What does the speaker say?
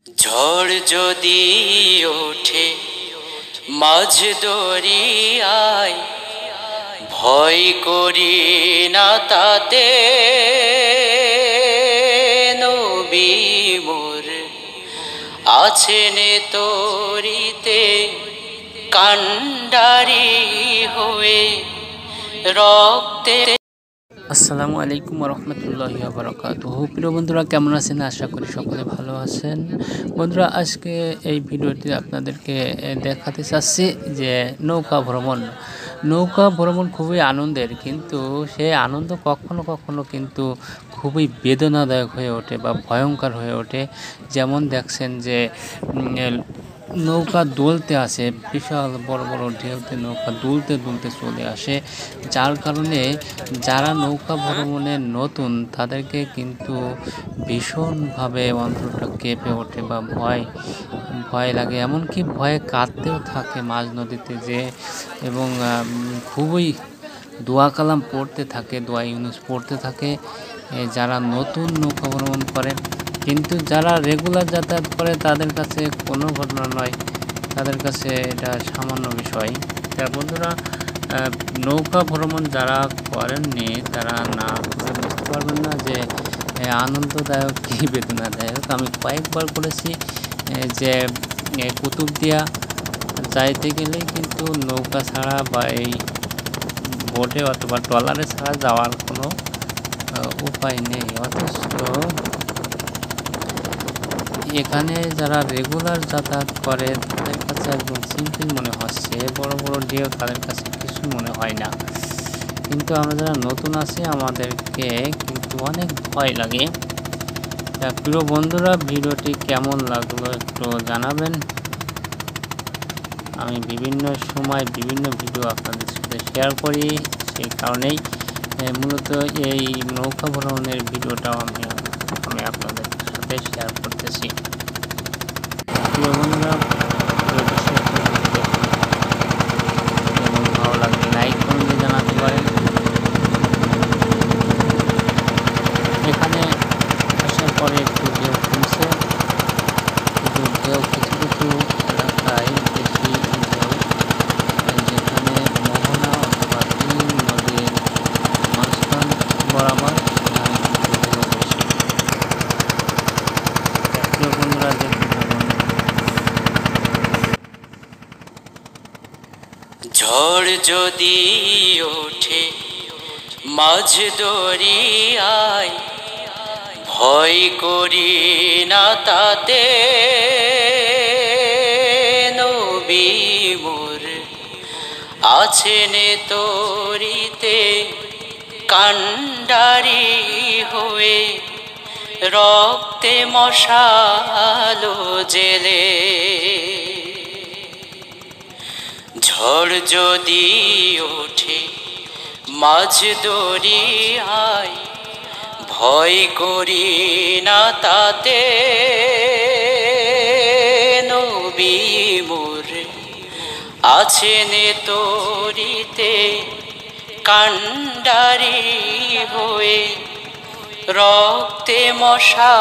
ঝড় যদি ওঠে মাঝ দরিয়ায়, ভয় করি না তাতে। নবী মোর আছেন তরিতে, কান্ডারি হয়ে রক্তে। আসসালামু আলাইকুম রহমতুল্লাহি ওয়া বারাকাতুহু। প্রিয় বন্ধুরা, কেমন আছেন? আশা করি সকলে ভালো আছেন। বন্ধুরা, আজকে এই ভিডিওতে আপনাদেরকে দেখাতে চাচ্ছি যে নৌকা ভ্রমণ খুবই আনন্দের, কিন্তু সেই আনন্দ কখনো কখনো কিন্তু খুবই বেদনাদায়ক হয়ে ওঠে বা ভয়ঙ্কর হয়ে ওঠে। যেমন দেখছেন যে নৌকা দুলতে আসে, বিশাল বড় বড় ঢেউতে নৌকা দুলতে দুলতে চলে আসে, যার কারণে যারা নৌকা ভ্রমণে নতুন তাদেরকে কিন্তু ভীষণভাবে অন্তরটা কেঁপে ওঠে বা ভয় লাগে, এমনকি ভয়ে কাঁদতেও থাকে মাঝ নদীতে যে, এবং খুবই দোয়া কালাম পড়তে থাকে, দোয়া ইউনুস পড়তে থাকে যারা নতুন নৌকা ভ্রমণ করে। কিন্তু যারা রেগুলার যাতায়াত করে তাদের কাছে কোনো ঘটনা নয়, তাদের কাছে এটা সামান্য বিষয়। তা বন্ধুরা, নৌকা ভ্রমণ যারা করেননি তারা না বুঝতে পারবেন না যে আনন্দদায়ক কি বেদনাদায়ক। আমি কয়েকবার করেছি যে কুতুবদিয়া যাইতে গেলেই কিন্তু নৌকা ছাড়া বা এই বোটে অথবা ট্রলারে ছাড়া যাওয়ার কোনো উপায় নেই। অথচ এখানে যারা রেগুলার যাতায়াত করে তাদের কাছে একদম সিম্পল মনে হচ্ছে, বড় বড় ঢেউ তাদের কাছে কিছু মনে হয় না। কিন্তু আমরা যারা নতুন আছি আমাদেরকে কিন্তু অনেক ভয় লাগে। তা প্রিয় বন্ধুরা, ভিডিওটি কেমন লাগলো একটু জানাবেন। আমি বিভিন্ন সময় বিভিন্ন ভিডিও আপনাদের সাথে শেয়ার করি, সেই কারণেই মূলত এই নৌকা ভ্রমণের ভিডিওটাও আমি আপনাদের সাথে শেয়ার করতেছি। প্রিয় বন্ধুরা, এবং ভালো লাগলে লাইক কমেন্টে জানাতে পারেন। এখানে আসার পরে একটু ঢেউ কমছে, কিন্তু ঢেউ কিছু কিছু এলাকায় বেশি ঢেউ, যেখানে মোহনা অথবা তিন নদীর মাঝখান বরাবর সেখানে ঢেউ বেশি। প্রিয় বন্ধুরা, ঝড় যদি ওঠে মাঝ দরিয়ায়, ভয় করি না তাতে। নবী মোর আছেন তরিতে, কান্ডারি হয়ে রক্তে মশালো জেলে। ঝড় যদি ওঠে মাঝ দরিয়ায়, ভয় করি না তাতে। নবী মোর আছেন তরিতে, কান্ডারি হয়ে রক্তে মশা